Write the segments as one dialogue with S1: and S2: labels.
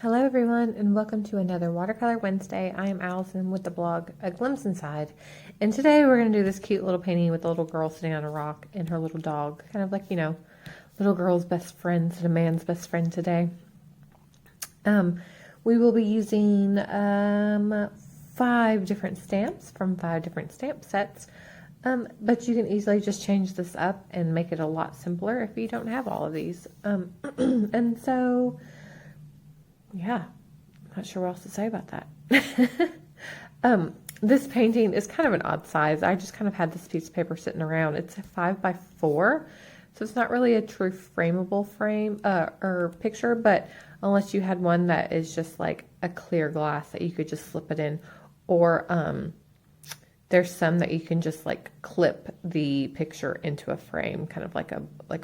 S1: Hello everyone and welcome to another Watercolor Wednesday. I am Allison with the blog A Glimpse Inside, and today we're going to do this cute little painting with a little girl sitting on a rock and her little dog, kind of like, little girl's best friend and a man's best friend today. We will be using 5 different stamps from 5 different stamp sets, but you can easily just change this up and make it a lot simpler if you don't have all of these. And so yeah, I'm not sure what else to say about that. This painting is kind of an odd size. I just kind of had this piece of paper sitting around. It's a 5x4, so it's not really a true frameable frame or picture, but unless you had one that is just like a clear glass that you could just slip it in, or there's some that you can just like clip the picture into a frame, kind of like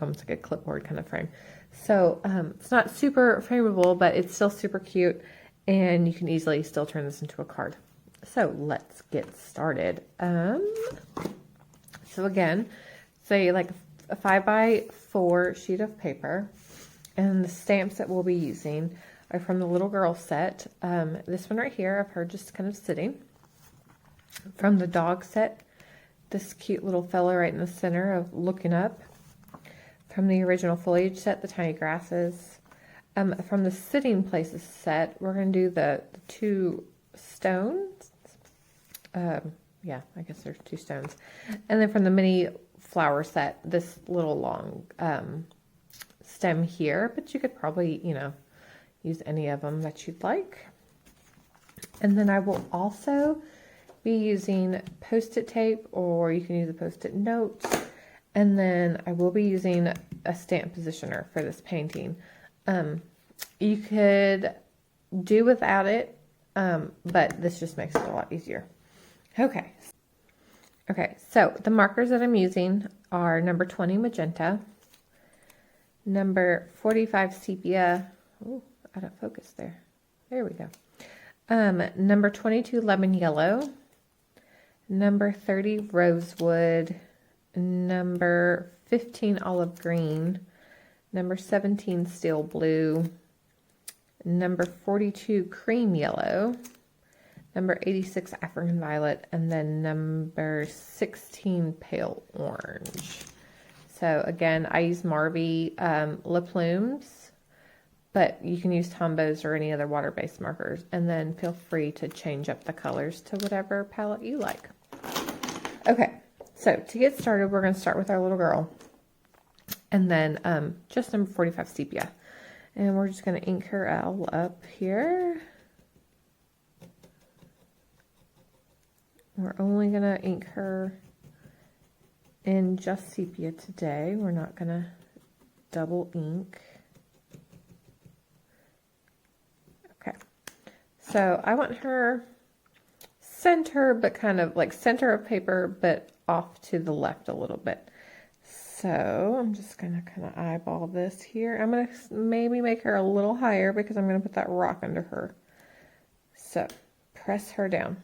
S1: almost like a clipboard kind of frame. So it's not super frameable, but it's still super cute, and you can easily still turn this into a card. So let's get started. So again, say like a 5x4 sheet of paper, and the stamps that we'll be using are from the little girl set. This one right here of her just kind of sitting. From the dog set, this cute little fella right in the center of looking up. From the original foliage set, the tiny grasses. From the sitting places set, we're going to do the 2 stones. Yeah, I guess there's 2 stones. And then from the mini flower set, this little long stem here, but you could probably, use any of them that you'd like. And then I will also be using Post-it tape, or you can use a Post-it note. And then I will be using a stamp positioner for this painting. You could do without it, but this just makes it a lot easier. Okay, so the markers that I'm using are number 20 magenta, number 45 sepia, oh, out of focus there. There we go. Number 22 lemon yellow, number 30 rosewood, number 15 olive green, number 17 steel blue, number 42 cream yellow, number 86 African violet, and then number 16 pale orange. So again, I use Marby Le Plumes, but you can use Tombows or any other water-based markers, and then feel free to change up the colors to whatever palette you like. Okay. So to get started, we're going to start with our little girl, and then just number 45 sepia, and we're just going to ink her all up here. We're only going to ink her in just sepia today. We're not going to double ink. Okay, so I want her center, but kind of like center of paper, but off to the left a little bit. So I'm just going to kind of eyeball this here. I'm going to maybe make her a little higher because I'm going to put that rock under her. So press her down.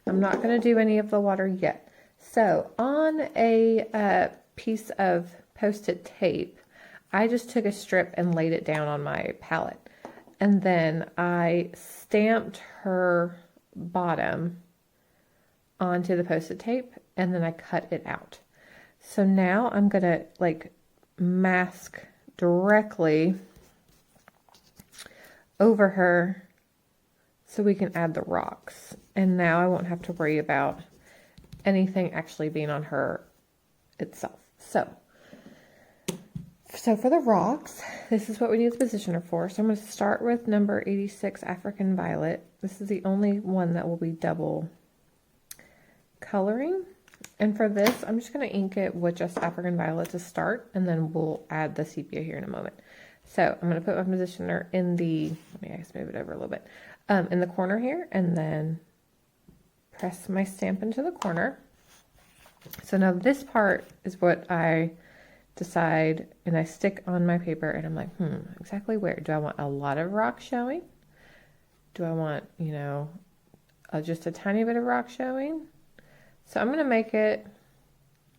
S1: I'm not going to do any of the water yet. So on a piece of Post-it tape, I just took a strip and laid it down on my palette. And then I stamped her bottom onto the Post-it tape, and then I cut it out. So now I'm going to like mask directly over her so we can add the rocks. And now I won't have to worry about anything actually being on her itself. So for the rocks, this is what we need the positioner for. So I'm going to start with number 86 African violet. This is the only one that will be double coloring. And for this, I'm just going to ink it with just African violet to start, and then we'll add the sepia here in a moment. So I'm going to put my positioner in the, let me just move it over a little bit, in the corner here, and then press my stamp into the corner. So now this part is what I decide, and I stick on my paper, and I'm like, exactly where? Do I want a lot of rock showing? Do I want, just a tiny bit of rock showing? So I'm going to make it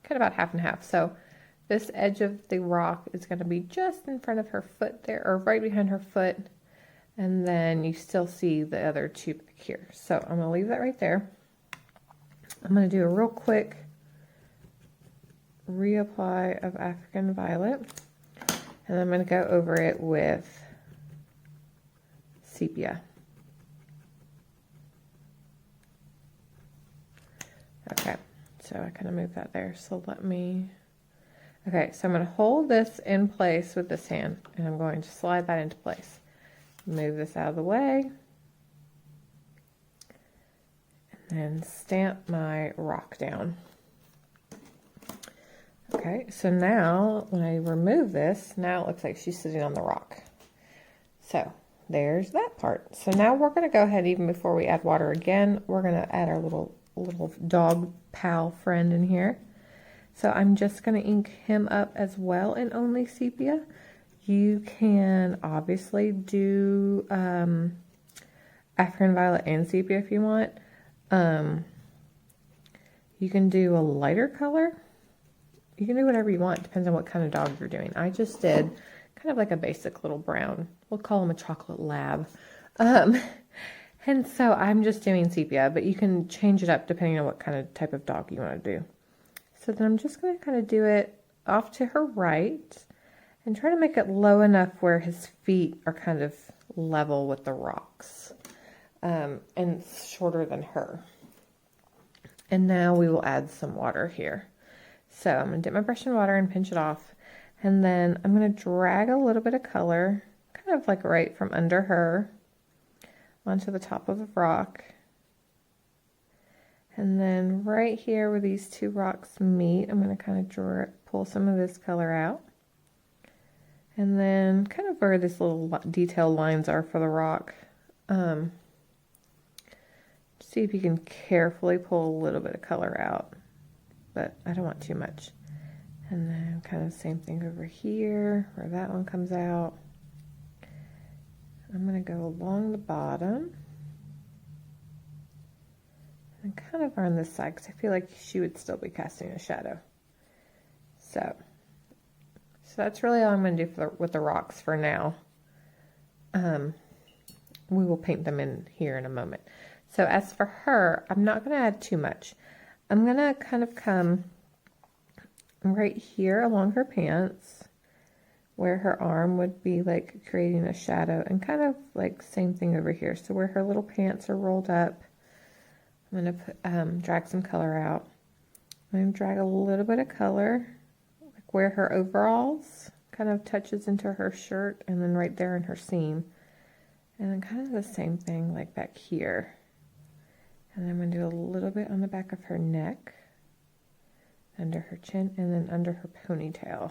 S1: kind of about half and half. So this edge of the rock is going to be just in front of her foot there, or right behind her foot. And then you still see the other two back here. So I'm going to leave that right there. I'm going to do a real quick reapply of African Violet. And I'm going to go over it with Sepia. Okay, so I kind of moved that there. So let me... Okay, so I'm going to hold this in place with this hand, and I'm going to slide that into place. Move this out of the way. And then stamp my rock down. Okay, so now when I remove this, now it looks like she's sitting on the rock. So there's that part. So now we're going to go ahead, even before we add water again, we're going to add our little dog pal friend in here. So I'm just going to ink him up as well in only sepia. You can obviously do African Violet and sepia if you want. You can do a lighter color. You can do whatever you want. Depends on what kind of dog you're doing. I just did kind of like a basic little brown. We'll call him a chocolate lab. And so I'm just doing sepia, but you can change it up depending on what kind of type of dog you want to do. So then I'm just going to kind of do it off to her right and try to make it low enough where his feet are kind of level with the rocks, and shorter than her. And now we will add some water here. So I'm going to dip my brush in water and pinch it off. And then I'm going to drag a little bit of color, kind of like right from under her, onto the top of the rock. And then right here where these two rocks meet, I'm going to kind of pull some of this color out. And then kind of where these little detail lines are for the rock. See if you can carefully pull a little bit of color out, but I don't want too much. And then kind of same thing over here where that one comes out. I'm going to go along the bottom and kind of on this side because I feel like she would still be casting a shadow. So that's really all I'm going to do with the rocks for now. We will paint them in here in a moment. So as for her, I'm not going to add too much. I'm going to kind of come right here along her pants where her arm would be like creating a shadow, and kind of like same thing over here. So where her little pants are rolled up, I'm going to drag some color out. I'm going to drag a little bit of color like where her overalls kind of touches into her shirt, and then right there in her seam. And then kind of the same thing like back here. And I'm going to do a little bit on the back of her neck, under her chin, and then under her ponytail.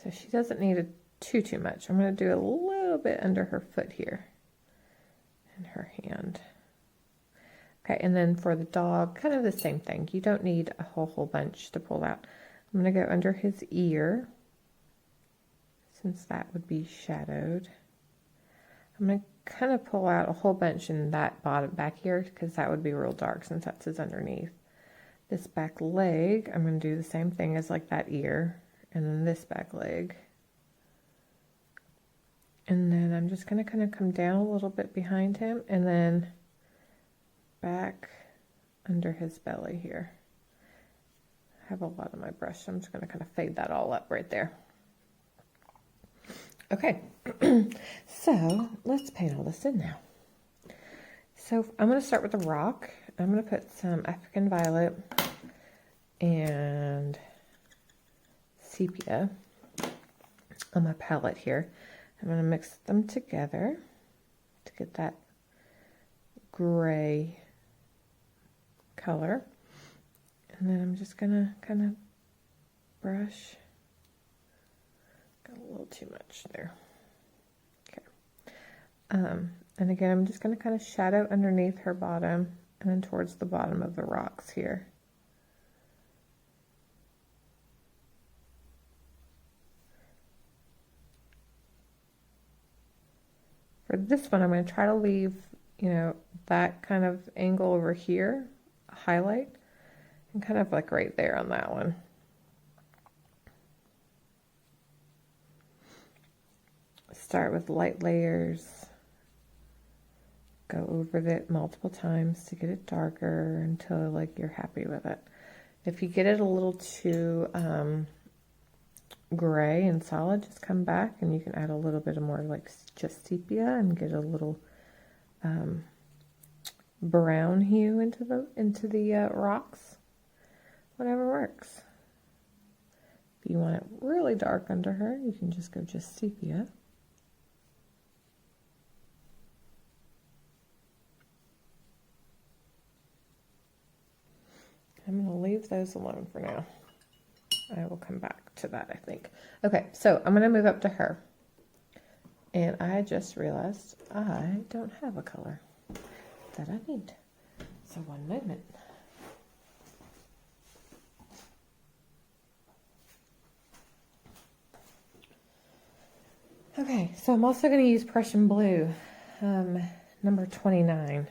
S1: So she doesn't need too much. I'm going to do a little bit under her foot here and her hand. Okay, and then for the dog, kind of the same thing. You don't need a whole bunch to pull out. I'm going to go under his ear, since that would be shadowed. I'm going to kind of pull out a whole bunch in that bottom back here, because that would be real dark since that's his underneath. This back leg, I'm going to do the same thing as like that ear, and then this back leg. And then I'm just going to kind of come down a little bit behind him, and then back under his belly here. I have a lot on my brush, so I'm just going to kind of fade that all up right there. Okay, so let's paint all this in now. So I'm going to start with the rock. I'm going to put some African Violet and sepia on my palette here. I'm going to mix them together to get that gray color. And then I'm just going to kind of brush. Got a little too much there. Okay. And again, I'm just going to kind of shadow underneath her bottom and then towards the bottom of the rocks here. For this one, I'm going to try to leave, you know, that kind of angle over here highlight and kind of like right there on that one. Start with light layers, go over it multiple times to get it darker until like you're happy with it. If you get it a little too gray and solid, just come back and you can add a little bit of more like just sepia and get a little brown hue into the rocks. Whatever works. If you want it really dark under her, you can just go just sepia. I'm going to leave those alone for now. I will come back to that, I think. Okay, so I'm going to move up to her. And I just realized I don't have a color that I need. So one moment. Okay, so I'm also going to use Prussian Blue, number 29.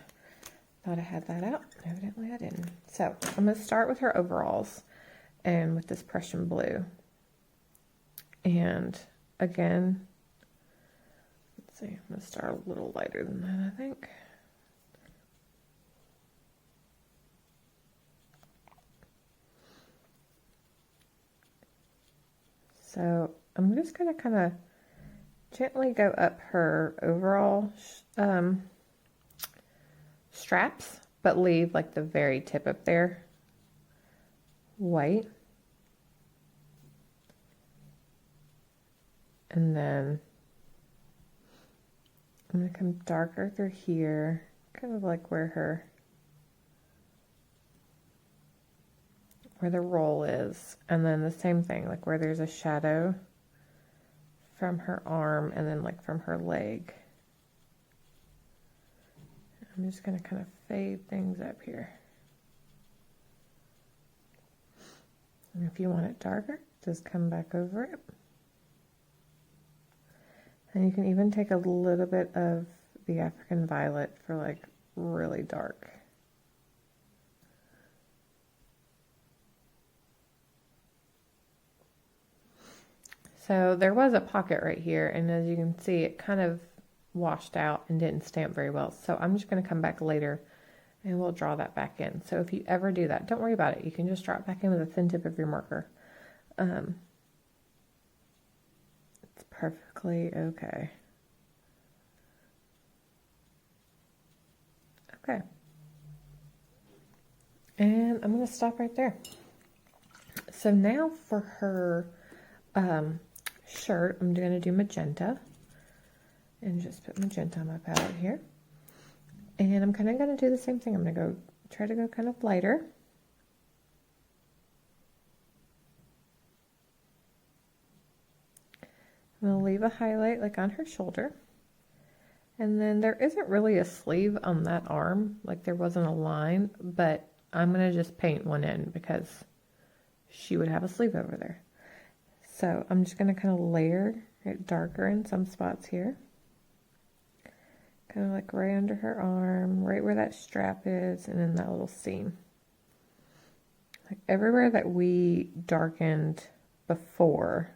S1: Thought I had that out. Evidently I didn't. So I'm going to start with her overalls and with this Prussian Blue. And again, let's see, I'm going to start a little lighter than that, I think. So I'm just going to kind of gently go up her overall straps, but leave like the very tip up there white. And then I'm going to come darker through here, kind of like where the roll is. And then the same thing, like where there's a shadow from her arm and then like from her leg. I'm just going to kind of fade things up here. And if you want it darker, just come back over it. And you can even take a little bit of the African violet for like really dark. So there was a pocket right here, and as you can see, it kind of washed out and didn't stamp very well. So I'm just going to come back later and we'll draw that back in. So if you ever do that, don't worry about it. You can just draw it back in with a thin tip of your marker. It's perfectly okay. Okay. And I'm going to stop right there. So now for her shirt, I'm going to do magenta. And just put magenta on my palette here. And I'm kind of going to do the same thing. I'm going to try to go kind of lighter. I'm going to leave a highlight like on her shoulder. And then there isn't really a sleeve on that arm, like there wasn't a line, but I'm going to just paint one in because she would have a sleeve over there. So I'm just going to kind of layer it darker in some spots here. Kind of like right under her arm, right where that strap is, and then that little seam. Like everywhere that we darkened before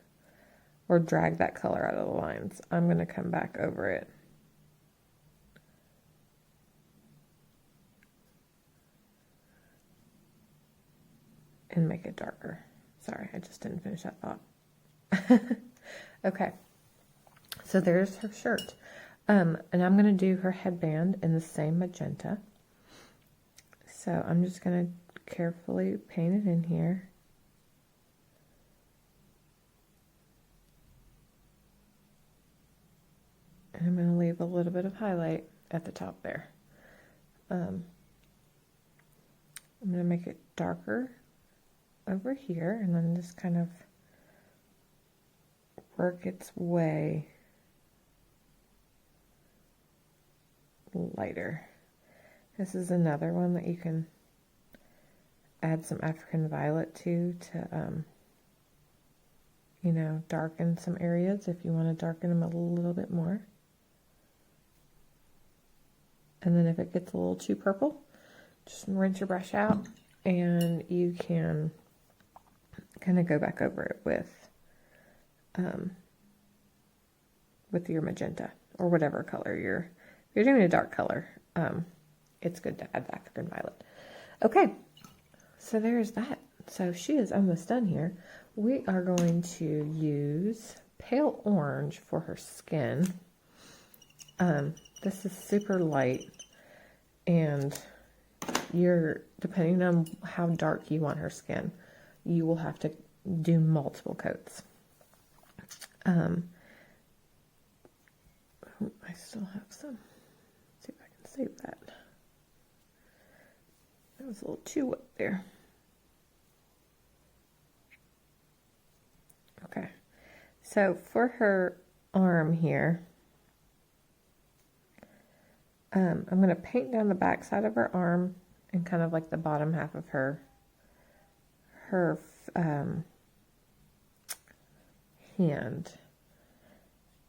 S1: or dragged that color out of the lines, I'm going to come back over it. And make it darker. Sorry, I just didn't finish that thought. Okay, so there's her shirt. And I'm going to do her headband in the same magenta. So I'm just going to carefully paint it in here. And I'm going to leave a little bit of highlight at the top there. I'm going to make it darker over here and then just kind of work its way lighter. This is another one that you can add some African violet to you know, darken some areas if you want to darken them a little bit more. And then if it gets a little too purple, just rinse your brush out, and you can kind of go back over it with your magenta or whatever color if you're doing a dark color. It's good to add African violet. Okay, so there's that. So she is almost done here. We are going to use pale orange for her skin. This is super light, and depending on how dark you want her skin, you will have to do multiple coats. I still have some. Let's see if I can save that. That was a little too wet there. Okay, so for her arm here, I'm going to paint down the back side of her arm and kind of like the bottom half of her hand.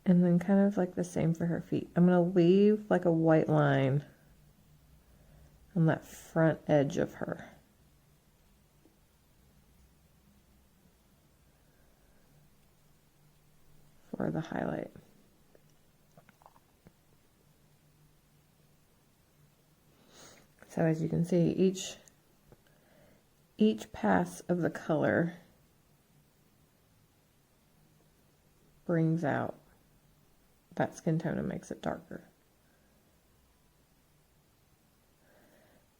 S1: And then kind of like the same for her feet. I'm going to leave like a white line on that front edge of her. For the highlight. So as you can see, each pass of the color brings out that skin tone and makes it darker.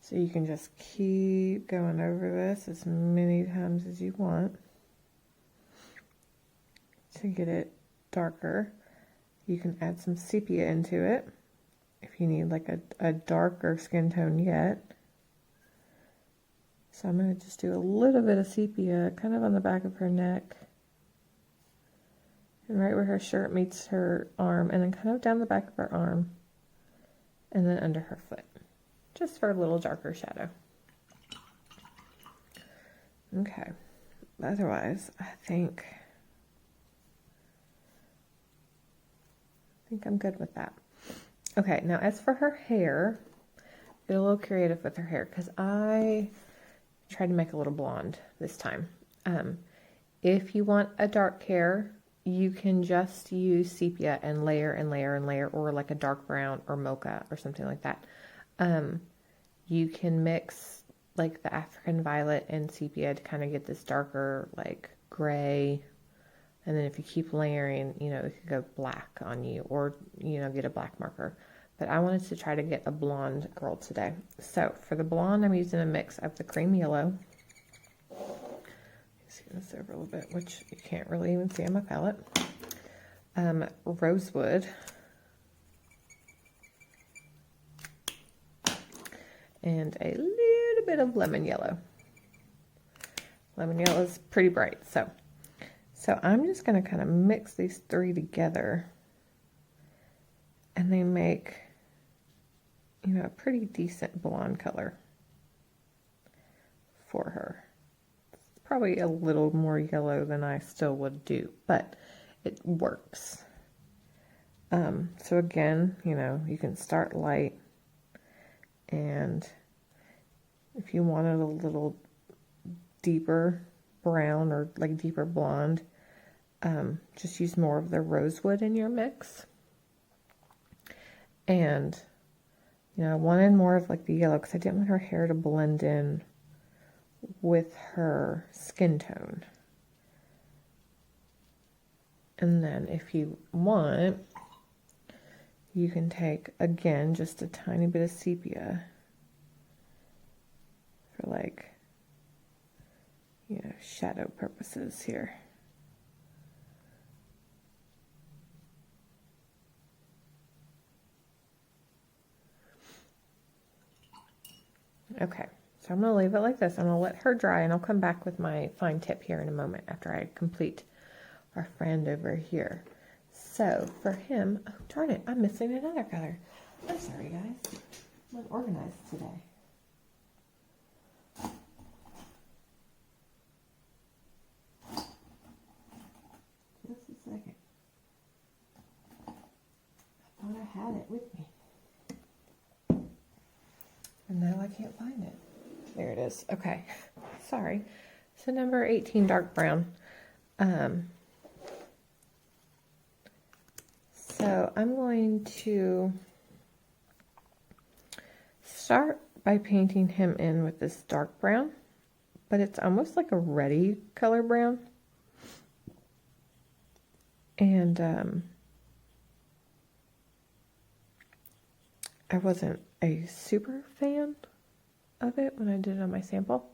S1: So you can just keep going over this as many times as you want to get it darker. You can add some sepia into it if you need like a darker skin tone yet. So I'm going to just do a little bit of sepia kind of on the back of her neck and right where her shirt meets her arm, and then kind of down the back of her arm and then under her foot, just for a little darker shadow. Okay, otherwise I think I'm good with that. Okay, now as for her hair, get a little creative with her hair because I tried to make a little blonde this time. If you want a dark hair, you can just use sepia and layer and layer and layer, or like a dark brown or mocha or something like that. You can mix like the African violet and sepia to kind of get this darker like gray. And then if you keep layering, you know, it could go black on you, or, you know, get a black marker. But I wanted to try to get a blonde girl today. So for the blonde, I'm using a mix of the cream yellow. See this over a little bit, which you can't really even see on my palette. Rosewood. And a little bit of lemon yellow. Lemon yellow is pretty bright, so I'm just going to kind of mix these three together, and they make, you know, a pretty decent blonde color for her. It's probably a little more yellow than I still would do, but it works. So again, you know, you can start light, and if you wanted a little deeper brown or like deeper blonde, just use more of the rosewood in your mix. And, you know, I wanted more of like the yellow because I didn't want her hair to blend in with her skin tone. And then if you want, you can take, again, just a tiny bit of sepia for like, you know, shadow purposes here. Okay, so I'm going to leave it like this. I'm going to let her dry, and I'll come back with my fine tip here in a moment after I complete our friend over here. So for him, oh darn it, I'm missing another color. I'm sorry guys, I'm unorganized today. Just a second. I thought I had it with me. And now I can't find it. There it is. Okay. Sorry. So number 18, dark brown. So I'm going to start by painting him in with this dark brown, but it's almost like a reddy color brown. And I wasn't a super fan of it when I did it on my sample.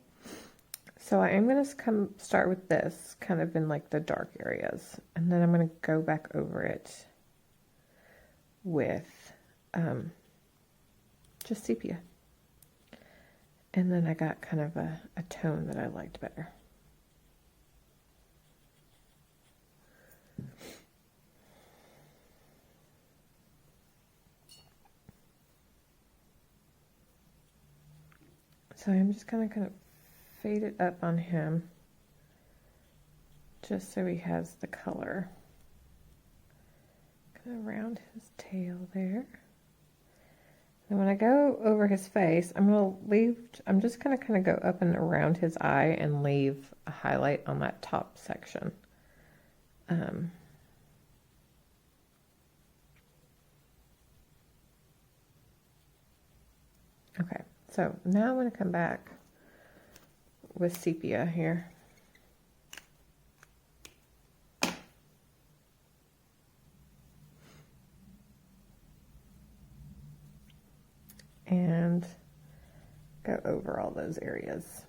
S1: So I am going to start with this kind of in like the dark areas, and then I'm going to go back over it with just sepia. And then I got kind of a tone that I liked better. So I'm just kind of fade it up on him just so he has the color. Kind of around his tail there. And when I go over his face, I'm just going to kind of go up and around his eye and leave a highlight on that top section. Okay, so now I'm going to come back with sepia here. And go over all those areas.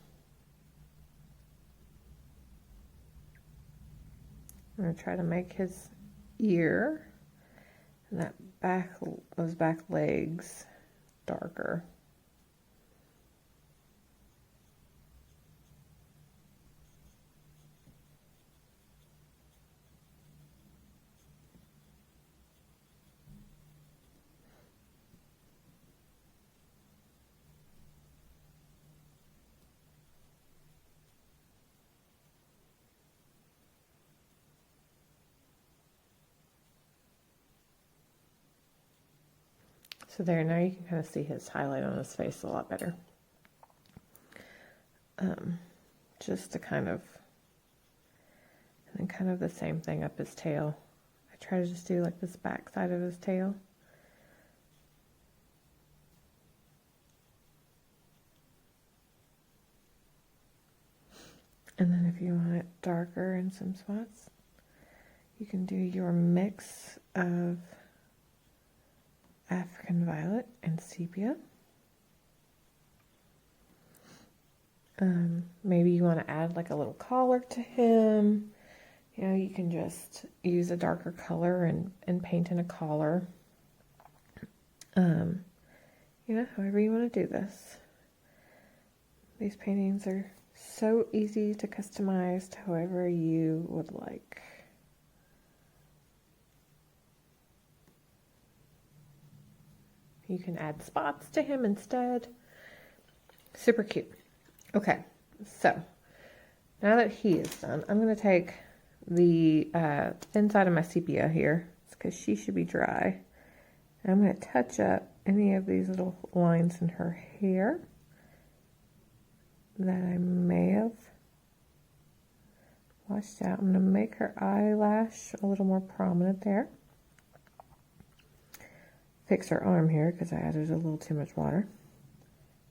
S1: I'm going to try to make his ear and those back legs darker. So there, now you can kind of see his highlight on his face a lot better. Just to kind of, and then kind of the same thing up his tail. I try to just do like this back side of his tail. And then if you want it darker in some spots, you can do your mix of African violet and sepia. Maybe you want to add like a little collar to him. You know, you can just use a darker color and paint in a collar. You know, however you want to do this. These paintings are so easy to customize to however you would like. You can add spots to him instead. Super cute. Okay, so now that he is done, I'm going to take the thin side of my sepia here, because she should be dry. And I'm going to touch up any of these little lines in her hair that I may have washed out. I'm going to make her eyelash a little more prominent there. Fix her arm here because I added a little too much water.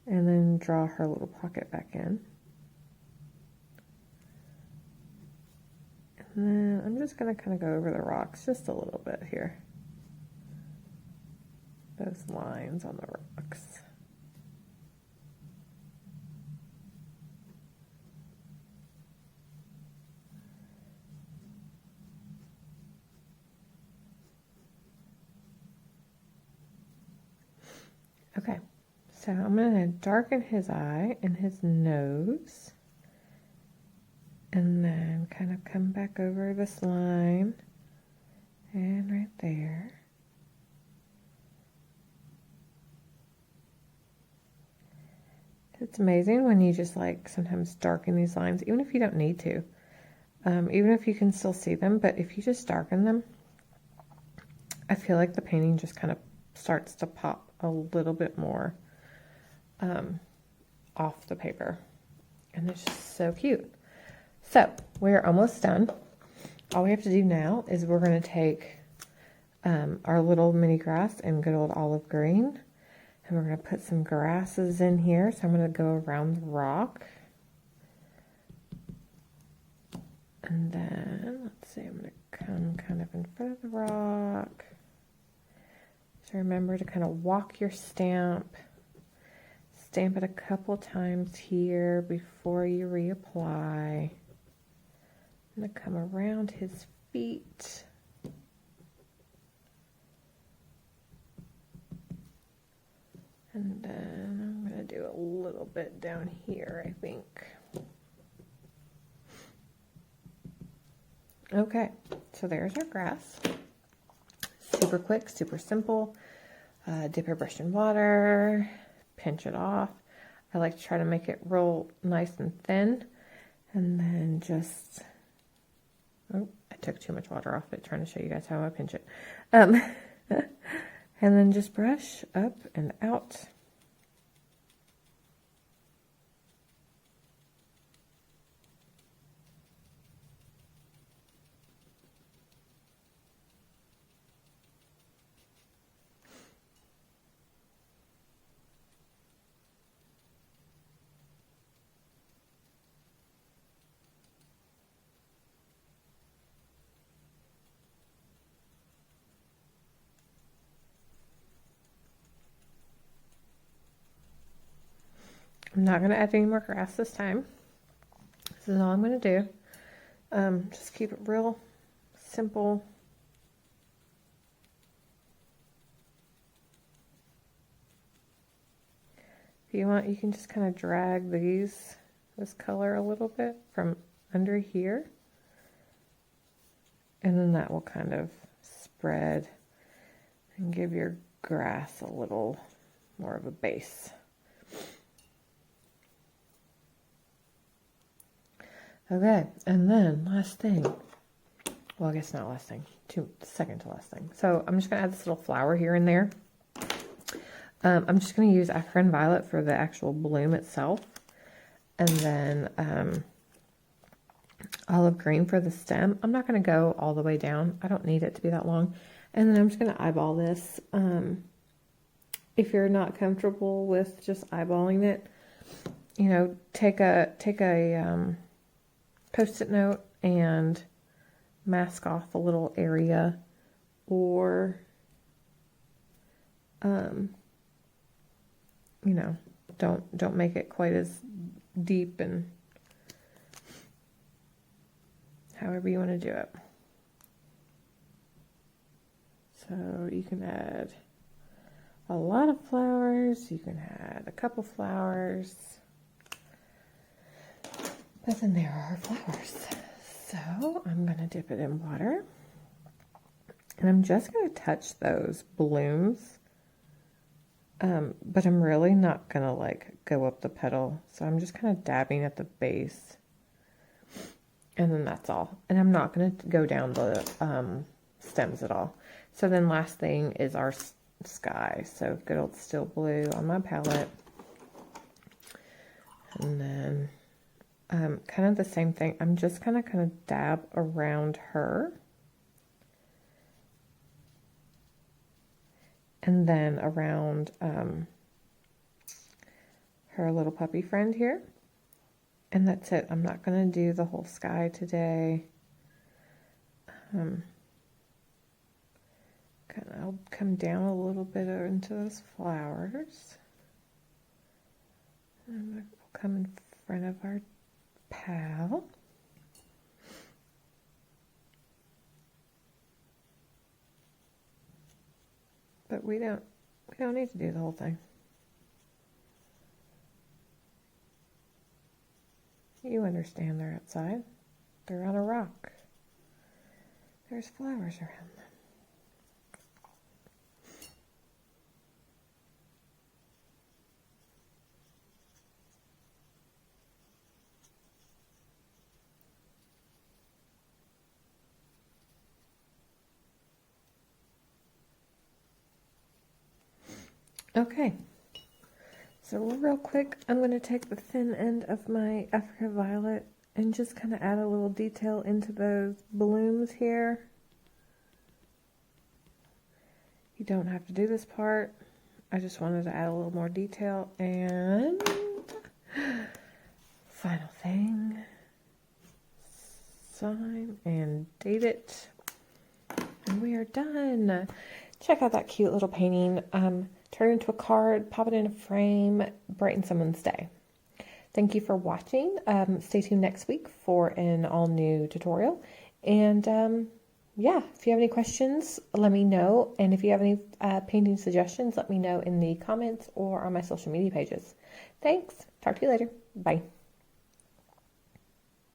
S1: And then draw her little pocket back in. And then I'm just going to kind of go over the rocks just a little bit here. Those lines on the rocks. Okay, so I'm going to darken his eye and his nose, and then kind of come back over this line and right there. It's amazing when you just like sometimes darken these lines, even if you don't need to, even if you can still see them, but if you just darken them, I feel like the painting just kind of starts to pop a little bit more. off the paper. And it's just so cute. So we're almost done. All we have to do now is we're going to take our little mini grass in good old olive green. And we're going to put some grasses in here. So I'm going to go around the rock. And then, let's see, I'm going to come kind of in front of the rock. So remember to kind of walk your stamp. Stamp it a couple times here before you reapply. I'm going to come around his feet. And then I'm going to do a little bit down here, I think. Okay, so there's our grass. Super quick, super simple. Dip your brush in water, pinch it off. I like to try to make it real nice and thin. And then just, oh, I took too much water off it, trying to show you guys how I pinch it. And then just brush up and out. I'm not going to add any more grass this time. This is all I'm going to do. Just keep it real simple. If you want, you can just kind of drag this color a little bit from under here. And then that will kind of spread and give your grass a little more of a base. Okay, and then last thing. Well, I guess not last thing. Second to last thing. So I'm just going to add this little flower here and there. I'm just going to use African Violet for the actual bloom itself. And then olive green for the stem. I'm not going to go all the way down. I don't need it to be that long. And then I'm just going to eyeball this. If you're not comfortable with just eyeballing it, you know, take a Post-it note and mask off a little area, or you know, don't make it quite as deep, and however you want to do it. So you can add a lot of flowers, you can add a couple flowers. But then there are our flowers. So I'm going to dip it in water. And I'm just going to touch those blooms. But I'm really not going to like go up the petal. So I'm just kind of dabbing at the base. And then that's all. And I'm not going to go down the stems at all. So then last thing is our sky. So good old Still Blue on my palette. And then kind of the same thing. I'm just kind of dab around her. And then around her little puppy friend here. And that's it. I'm not going to do the whole sky today. I'll come down a little bit into those flowers. And we'll come in front of our pal. But we don't need to do the whole thing. You understand they're outside. They're on a rock. There's flowers around them. Okay, So real quick, I'm going to take the thin end of my Africa Violet and just kind of add a little detail into those blooms here. You don't have to do this part. I just wanted to add a little more detail. And final thing, sign and date it. And we are done. Check out that cute little painting. Turn it into a card, pop it in a frame, brighten someone's day. Thank you for watching. Stay tuned next week for an all-new tutorial. And yeah, if you have any questions, let me know. And if you have any painting suggestions, let me know in the comments or on my social media pages. Thanks. Talk to you later. Bye.